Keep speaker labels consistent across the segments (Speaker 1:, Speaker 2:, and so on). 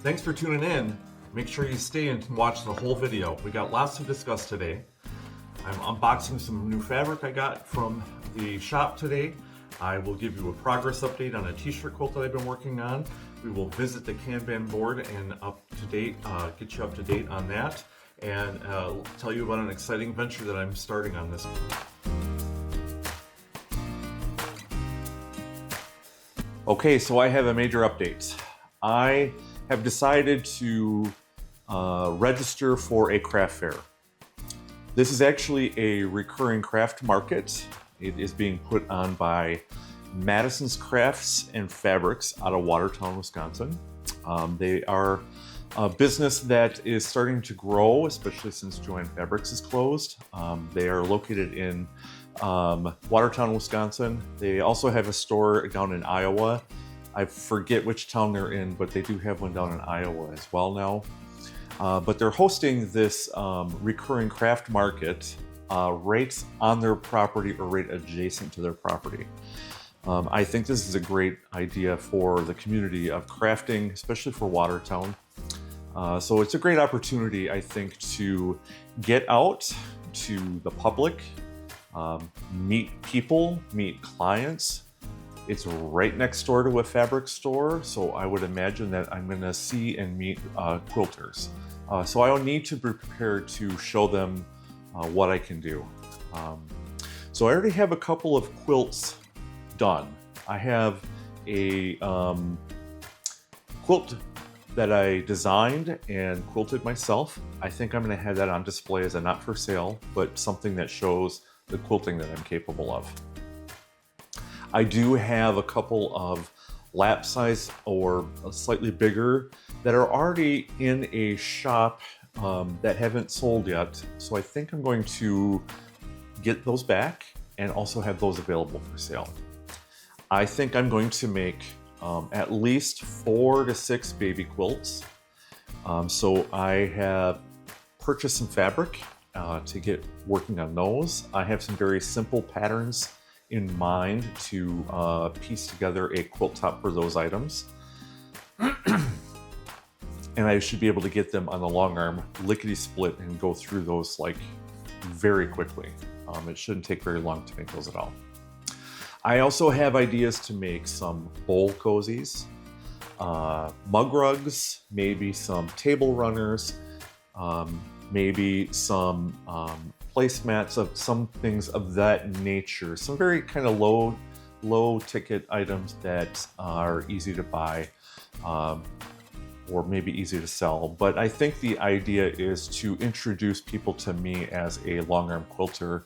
Speaker 1: Thanks for tuning in. Make sure you stay and watch the whole video. We got lots to discuss today. I'm unboxing some new fabric I got from the shop today. I will give you a progress update on a t-shirt quilt that I've been working on. We will visit the Kanban board and get you up to date on that, and tell you about an exciting venture that I'm starting on this. Okay, so I have a major update. I have decided to register for a craft fair. This is actually a recurring craft market. It is being put on by Madison's Crafts and Fabrics out of Watertown, Wisconsin. They are a business that is starting to grow, especially since Joanne Fabrics is closed. They are located in Watertown, Wisconsin. They also have a store down in Iowa. I forget which town they're in, but they do have one down in Iowa as well now. But they're hosting this recurring craft market right on their property or right adjacent to their property. I think this is a great idea for the community of crafting, especially for Watertown. So it's a great opportunity, I think, to get out to the public, meet people, meet clients. It's right next door to a fabric store, so I would imagine that I'm going to see and meet quilters. So I don't need to be prepared to show them what I can do. So I already have a couple of quilts done. I have a quilt that I designed and quilted myself. I think I'm going to have that on display as a not for sale, but something that shows the quilting that I'm capable of. I do have a couple of lap size or slightly bigger that are already in a shop that haven't sold yet. So I think I'm going to get those back and also have those available for sale. I think I'm going to make at least 4 to 6 baby quilts. So I have purchased some fabric to get working on those. I have some very simple patterns in mind to piece together a quilt top for those items. And I should be able to get them on the long arm lickety split and go through those like very quickly. It shouldn't take very long to make those at all. I also have ideas to make some bowl cozies, mug rugs, maybe some table runners, maybe some placemats, of some things of that nature. Some very kind of low ticket items that are easy to buy or maybe easy to sell. But I think the idea is to introduce people to me as a long arm quilter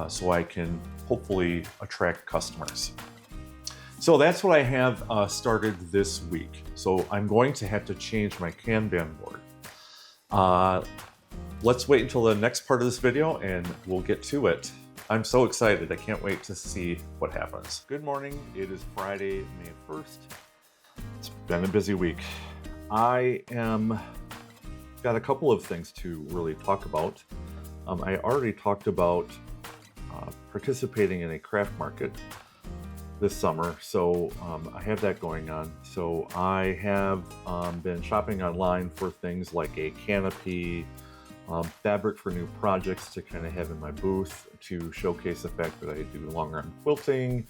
Speaker 1: so I can hopefully attract customers. So that's what I have started this week. So I'm going to have to change my Kanban board. Let's wait until the next part of this video and we'll get to it. I'm so excited. I can't wait to see what happens. Good morning. It is Friday, May 1st. It's been a busy week. I got a couple of things to really talk about. I already talked about participating in a craft market this summer, so I have that going on. So I have been shopping online for things like a canopy, fabric for new projects to kind of have in my booth to showcase the fact that I do long arm quilting.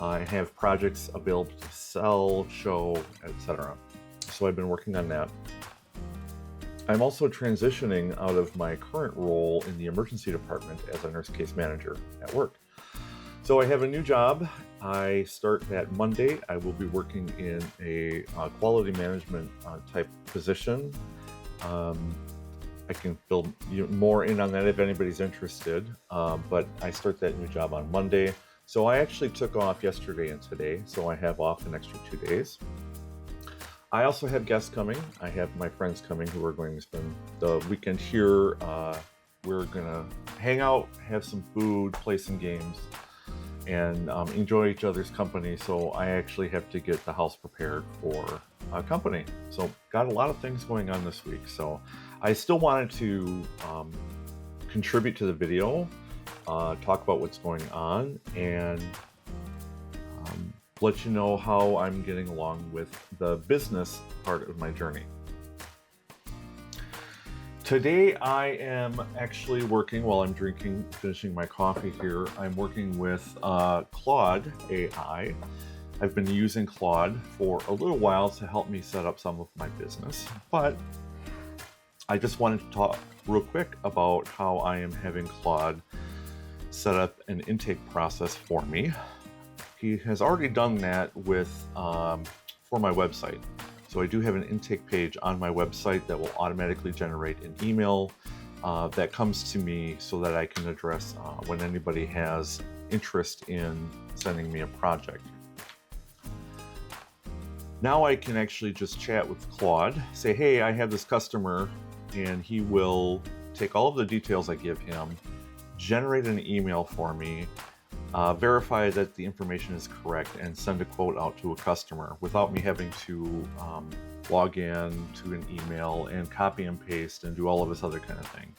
Speaker 1: I have projects available to sell, show, etc. So I've been working on that. I'm also transitioning out of my current role in the emergency department as a nurse case manager at work. So I have a new job. I start that Monday. I will be working in a quality management type position. I can fill more in on that if anybody's interested, but I start that new job on Monday. So I actually took off yesterday and today, so I have off an extra 2 days. I also have guests coming. I have my friends coming who are going to spend the weekend here. We're gonna hang out, have some food, play some games, and enjoy each other's company. So I actually have to get the house prepared for company. So got a lot of things going on this week. So I still wanted to contribute to the video, talk about what's going on, and let you know how I'm getting along with the business part of my journey. Today I am actually working while I'm finishing my coffee here. I'm working with Claude AI. I've been using Claude for a little while to help me set up some of my business, but I just wanted to talk real quick about how I am having Claude set up an intake process for me. He has already done that with for my website. So I do have an intake page on my website that will automatically generate an email that comes to me so that I can address when anybody has interest in sending me a project. Now I can actually just chat with Claude, say, hey, I have this customer, and he will take all of the details I give him, generate an email for me, verify that the information is correct, and send a quote out to a customer without me having to log in to an email and copy and paste and do all of this other kind of thing.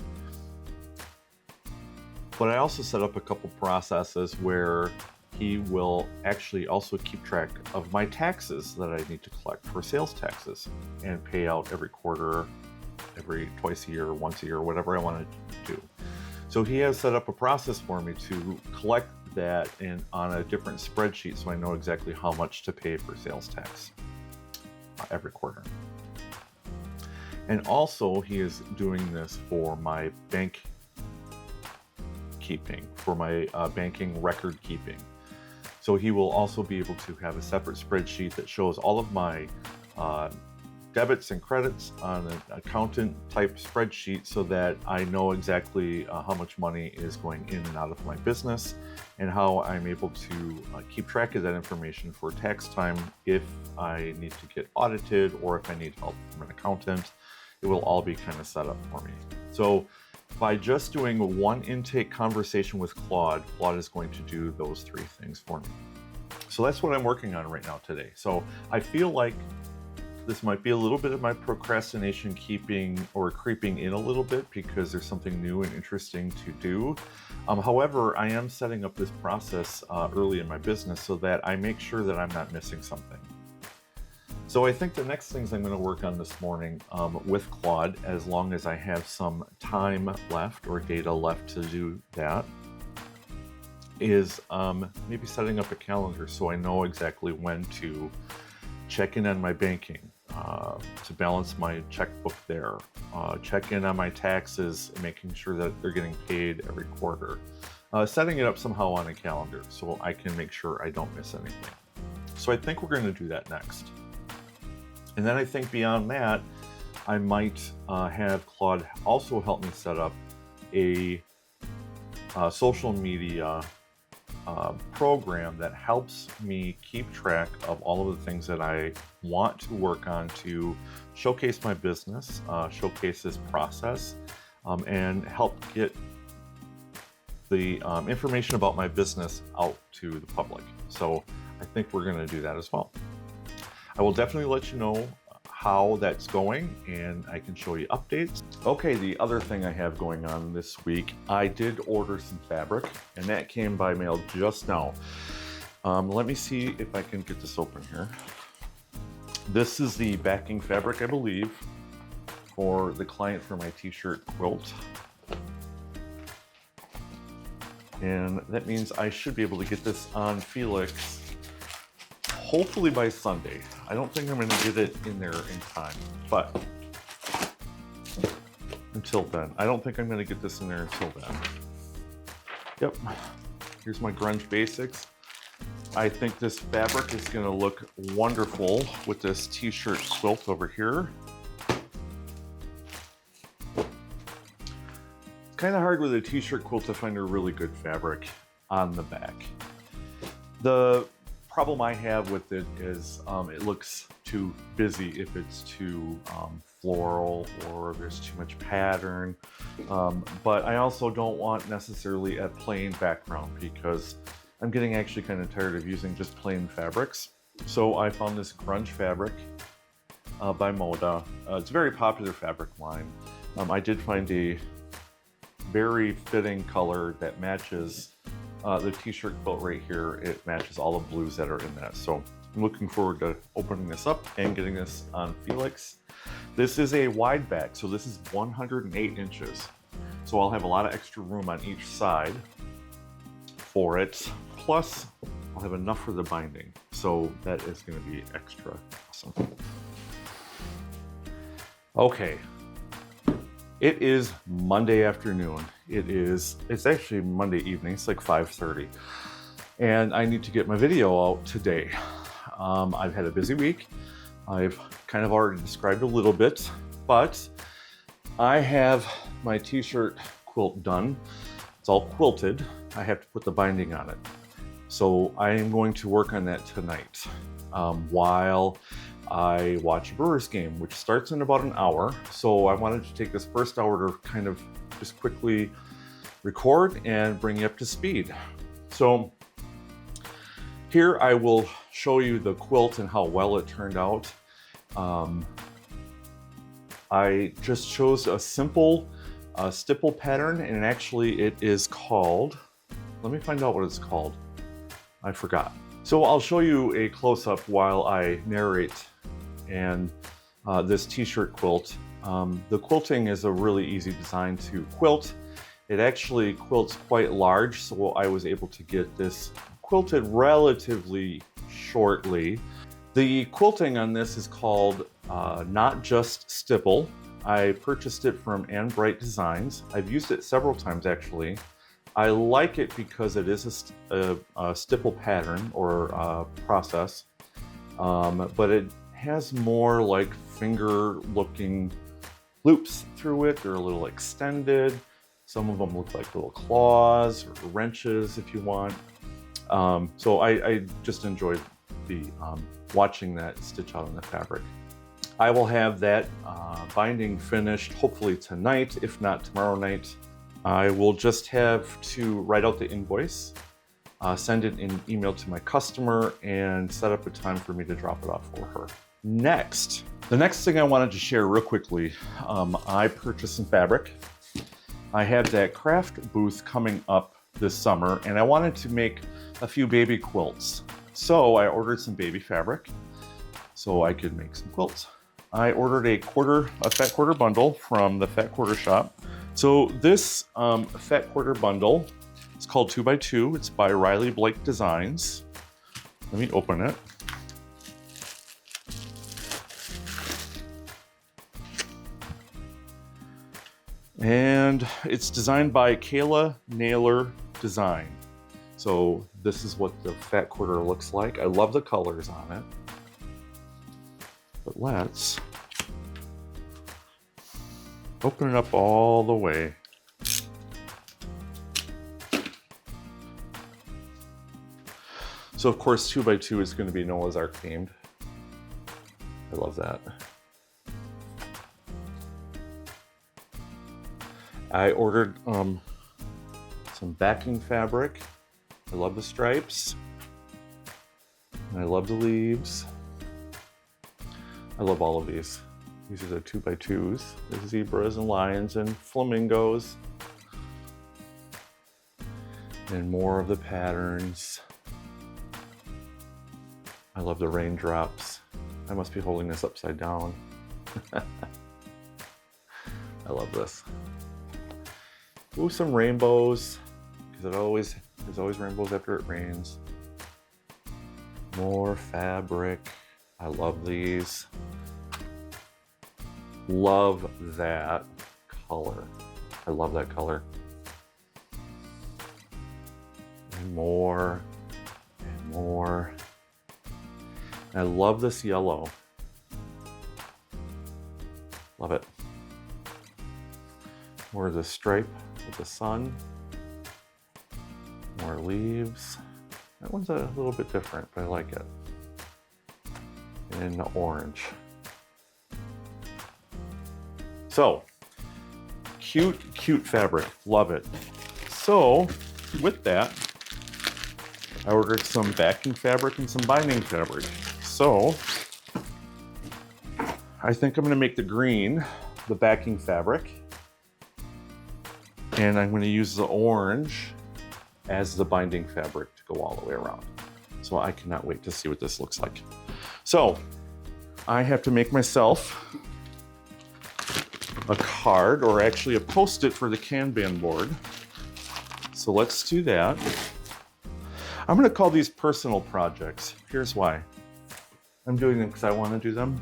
Speaker 1: But I also set up a couple processes where he will actually also keep track of my taxes that I need to collect for sales taxes and pay out every quarter, twice a year, once a year, whatever I want to do. So he has set up a process for me to collect that on a different spreadsheet so I know exactly how much to pay for sales tax every quarter. And also he is doing this for my bank keeping, for my banking record keeping. So he will also be able to have a separate spreadsheet that shows all of my debits and credits on an accountant type spreadsheet so that I know exactly how much money is going in and out of my business and how I'm able to keep track of that information for tax time if I need to get audited or if I need help from an accountant. It will all be kind of set up for me. So by just doing one intake conversation with Claude, Claude is going to do those three things for me. So that's what I'm working on right now today. So I feel like this might be a little bit of my procrastination creeping in a little bit because there's something new and interesting to do. However, I am setting up this process early in my business so that I make sure that I'm not missing something. So I think the next things I'm going to work on this morning with Claude, as long as I have some time left or data left to do that, is maybe setting up a calendar so I know exactly when to check in on my banking, to balance my checkbook there, check in on my taxes, making sure that they're getting paid every quarter, setting it up somehow on a calendar so I can make sure I don't miss anything. So I think we're going to do that next. And then I think beyond that, I might have Claude also help me set up a social media program that helps me keep track of all of the things that I want to work on to showcase my business, showcase this process, and help get the information about my business out to the public. So I think we're going to do that as well. I will definitely let you know how that's going and I can show you updates. Okay, the other thing I have going on this week, I did order some fabric and that came by mail just now. Let me see if I can get this open here. This is the backing fabric, I believe, for the client for my t-shirt quilt. And that means I should be able to get this on Felix hopefully by Sunday. I don't think I'm going to get it in there in time, but until then, I don't think I'm going to get this in there until then. Yep, here's my grunge basics. I think this fabric is going to look wonderful with this t-shirt quilt over here. It's kind of hard with a t-shirt quilt to find a really good fabric on the back. The problem I have with it is it looks too busy if it's too floral or there's too much pattern. But I also don't want necessarily a plain background because I'm getting actually kind of tired of using just plain fabrics. So I found this grunge fabric by Moda. It's a very popular fabric line. I did find a very fitting color that matches the t-shirt quilt right here. It matches all the blues that are in that. So I'm looking forward to opening this up and getting this on Felix. This is a wide back, so this is 108 inches. So I'll have a lot of extra room on each side for it. Plus, I'll have enough for the binding. So that is going to be extra awesome. Okay, it is Monday afternoon. It's actually Monday evening. It's like 5:30. And I need to get my video out today. I've had a busy week. I've kind of already described a little bit, but I have my t-shirt quilt done. It's all quilted. I have to put the binding on it. So I am going to work on that tonight while I watch a Brewers game, which starts in about an hour. So I wanted to take this first hour to kind of just quickly record and bring you up to speed. So here I will show you the quilt and how well it turned out. I just chose a simple stipple pattern, and actually it is called, let me find out what it's called. I forgot. So I'll show you a close-up while I narrate and this t-shirt quilt. The quilting is a really easy design to quilt. It actually quilts quite large, so I was able to get this quilted relatively shortly. The quilting on this is called Not Just Stipple. I purchased it from Ann Bright Designs. I've used it several times actually. I like it because it is a stipple pattern or process, but it has more like finger looking loops through it. They're a little extended. Some of them look like little claws or wrenches if you want. So I just enjoyed the watching that stitch out on the fabric. I will have that binding finished hopefully tonight, if not tomorrow night. I will just have to write out the invoice, send it in email to my customer, and set up a time for me to drop it off for her. The next thing I wanted to share real quickly, I purchased some fabric. I have that craft booth coming up this summer, and I wanted to make a few baby quilts. So I ordered some baby fabric so I could make some quilts. I ordered a fat quarter bundle from the Fat Quarter Shop. So this fat quarter bundle is called 2x2. It's by Riley Blake Designs. Let me open it. And it's designed by Kayla Naylor Design. So this is what the fat quarter looks like. I love the colors on it. But let's open it up all the way. So of course 2x2 is going to be Noah's Ark themed. I love that. I ordered some backing fabric. I love the stripes. And I love the leaves. I love all of these. These are the 2x2s. There's zebras and lions and flamingos. And more of the patterns. I love the raindrops. I must be holding this upside down. I love this. Ooh, some rainbows, because there's always rainbows after it rains. More fabric. I love these. Love that color. I love that color. And more and more. And I love this yellow. Love it. More of the stripe with the sun. More leaves. That one's a little bit different, but I like it. And the orange. So, cute fabric. Love it. So, with that, I ordered some backing fabric and some binding fabric. So, I think I'm going to make the green the backing fabric. And I'm going to use the orange as the binding fabric to go all the way around. So I cannot wait to see what this looks like. So I have to make myself a card, or actually a Post-it for the Kanban board. So let's do that. I'm going to call these personal projects. Here's why. I'm doing them because I want to do them.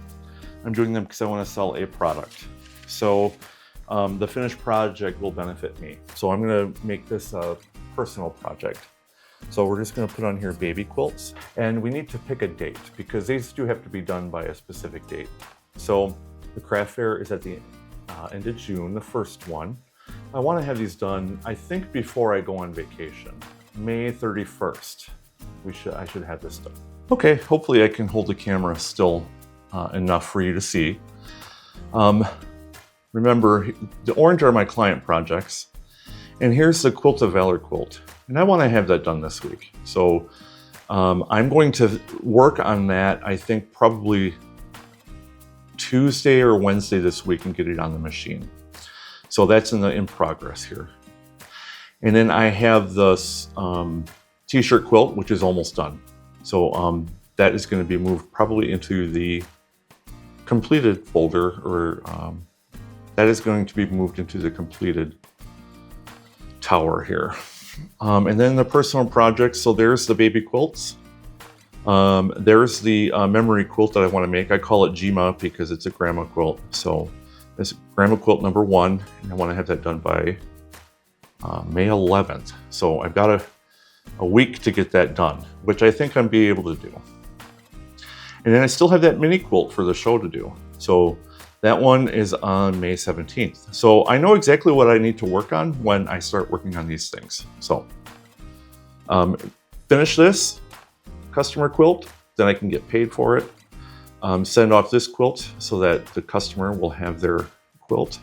Speaker 1: I'm doing them because I want to sell a product. So the finished project will benefit me. So I'm going to make this a personal project. So we're just going to put on here baby quilts, and we need to pick a date because these do have to be done by a specific date. So the craft fair is at the end of June, the first one. I want to have these done, I think, before I go on vacation. May 31st. I should have this done. Okay, hopefully I can hold the camera still enough for you to see. Remember, the orange are my client projects, and here's the Quilt of Valor quilt, and I want to have that done this week. So I'm going to work on that, I think probably Tuesday or Wednesday this week, and get it on the machine. So that's in progress here. And then I have this t-shirt quilt, which is almost done. So that is going to be moved probably into the completed folder, or that is going to be moved into the completed tower here. And then the personal projects, so there's the baby quilts. There's the memory quilt that I want to make. I call it Gma because it's a grandma quilt. So this grandma quilt number 1, and I want to have that done by May 11th. So I've got a week to get that done, which I think I'm be able to do. And then I still have that mini quilt for the show to do. So that one is on May 17th. So I know exactly what I need to work on when I start working on these things. So finish this customer quilt, then I can get paid for it. Send off this quilt so that the customer will have their quilt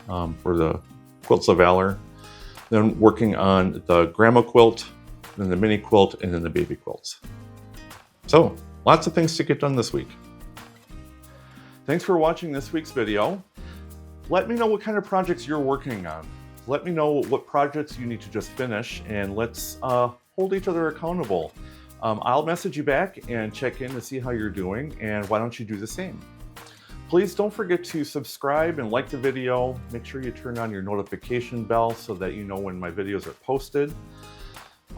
Speaker 1: for the Quilts of Valor. Then working on the grandma quilt, then the mini quilt, and then the baby quilts. So lots of things to get done this week. Thanks for watching this week's video. Let me know what kind of projects you're working on. Let me know what projects you need to just finish, and let's hold each other accountable. I'll message you back and check in to see how you're doing, and why don't you do the same? Please don't forget to subscribe and like the video. Make sure you turn on your notification bell so that you know when my videos are posted.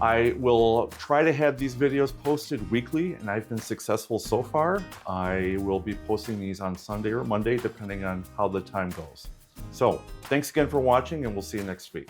Speaker 1: I will try to have these videos posted weekly, and I've been successful so far. I will be posting these on Sunday or Monday, depending on how the time goes. So thanks again for watching, and we'll see you next week.